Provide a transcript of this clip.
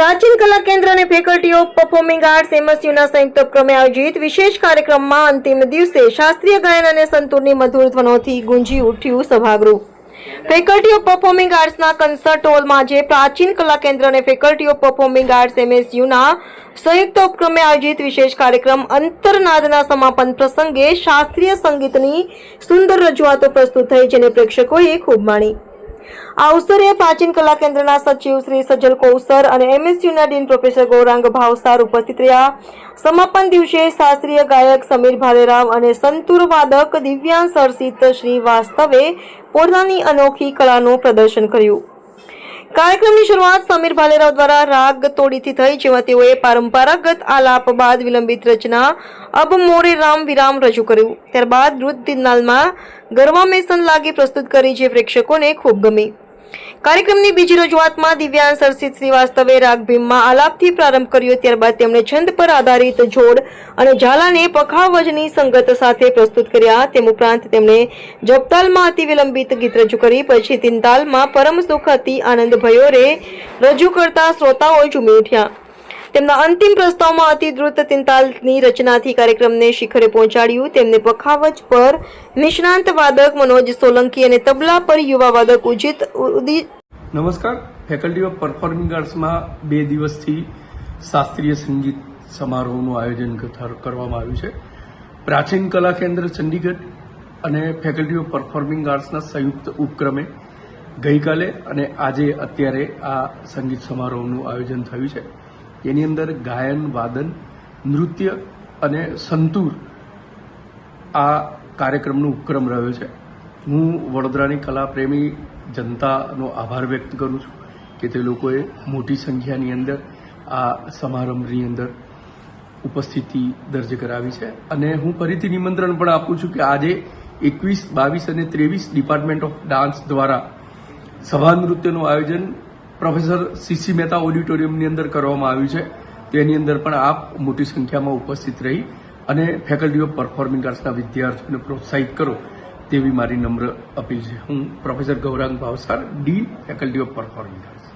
પ્રાચીન કલા કેન્દ્ર અને ફેકલ્ટી ઓફ પરફોર્મિંગ આર્ટ્સ એમએસયુના સંયુક્ત ઉપક્રમે આયોજિત વિશેષ કાર્યક્રમમાં અંતિમ દિવસે શાસ્ત્રીય ગાયન અને સંતૂરની મધુર ધ્વનોથી ગુંજી ઉઠ્યું સભાગૃહ। ફેકલ્ટી ઓફ પરફોર્મિંગ આર્ટ્સના કન્સર્ટ હોલમાં આજે પ્રાચીન કલા કેન્દ્ર અને ફેકલ્ટી ઓફ પરફોર્મિંગ આર્ટ્સ એમએસયુના સંયુક્ત ઉપક્રમે આયોજિત વિશેષ કાર્યક્રમ અંતરનાદના સમાપન પ્રસંગે શાસ્ત્રીય સંગીતની સુંદર રજૂઆતો પ્રસ્તુત થઈ, જેને પ્રેક્ષકોએ ખૂબ માણી। આ અવસરે પ્રાચીન કલા કેન્દ્રના સચિવ શ્રી સજલ કૌસર અને એમએસયુના ડીન પ્રોફેસર ગૌરાંગ ભાવસાર ઉપસ્થિત રહ્યા। સમાપન દિવસે શાસ્ત્રીય ગાયક સમીર ભાલેરાવ અને સંતૂર વાદક દિવ્યાંશ હર્ષિત શ્રીવાસ્તવે પોતાની અનોખી કળાનું પ્રદર્શન કર્યું। કાર્યક્રમની શરૂઆત સમીર ભાલેરાવ દ્વારા રાગ તોડીથી થઈ, જેમાં તેઓએ પરંપરાગત આલાપ બાદ વિલંબિત રચના અબ મોરે રામ વિરામ રજૂ કર્યું। ત્યારબાદ નૃત્ય નાલમાં ગરવા મેસન લાગી પ્રસ્તુત કરી, જે પ્રેક્ષકોને ખૂબ ગમી। કાર્યક્રમની બીજી રજૂઆતમાં દિવ્યાંશ હર્ષિત શ્રીવાસ્તવે રાગ ભીમમાં આલાપથી પ્રારંભ કર્યો। ત્યારબાદ તેમણે છંદ પર આધારિત જોડ અને ઝાલાને પખાવજની સંગત સાથે પ્રસ્તુત કર્યા। તેમ ઉપરાંત તેમણે જપતાલમાં અતિ વિલંબિત ગીત રજૂ કરી। પછી તિનતાલમાં પરમ સુખ અતિ આનંદ ભયો રે રજૂ કરતા શ્રોતાઓ ઝૂમી ઉઠ્યા। તેમના અંતિમ પ્રસ્તાવમાં અતિ દ્રુત તિનતાલની રચનાથી કાર્યક્રમને શિખરે પહોંચાડ્યું। તેમને પખાવજ પર નિષ્ણાંત વાદક મનોજ સોલંકી અને તબલા પર યુવા વાદક ઉદિત। નમસ્કાર। ફેકલ્ટી ઓફ પરફોર્મિંગ આર્ટ્સમાં 2 દિવસથી શાસ્ત્રીય સંગીત સમારોહનું આયોજન કરવામાં આવ્યું છે। પ્રાચીન કલા કેન્દ્ર ચંડીગઢ અને ફેકલ્ટી ઓફ પરફોર્મિંગ આર્ટ્સના સંયુક્ત ઉપક્રમે ગઈકાલે અને આજે અત્યારે આ સંગીત સમારોહનું આયોજન થયું છે। એની અંદર ગાયન, વાદન, નૃત્ય અને સંતૂર આ કાર્યક્રમનો ઉપક્રમ રહ્યો છે। હું વડોદરાની કલાપ્રેમી જનતાનો આભાર વ્યક્ત કરું છું કે તે લોકોએ મોટી સંખ્યાની અંદર આ સમારંભની અંદર ઉપસ્થિતિ દર્જ કરાવી છે। અને હું ફરીથી નિમંત્રણ પણ આપું છું કે આજે 21, 22 અને 23 ડિપાર્ટમેન્ટ ઓફ ડાન્સ દ્વારા સભા નૃત્યનું આયોજન પ્રોફેસર સીસી મહેતા ઓડિટોરિયમની અંદર કરવામાં આવ્યું છે। તેની અંદર પણ આપ મોટી સંખ્યામાં ઉપસ્થિત રહી અને ફેકલ્ટી ઓફ પરફોર્મિંગ આર્ટ્સના વિદ્યાર્થીઓને પ્રોત્સાહિત કરો તેવી મારી નમ્ર અપીલ છે। હું professor Gaurang Bhavsar, dean, faculty of performing arts.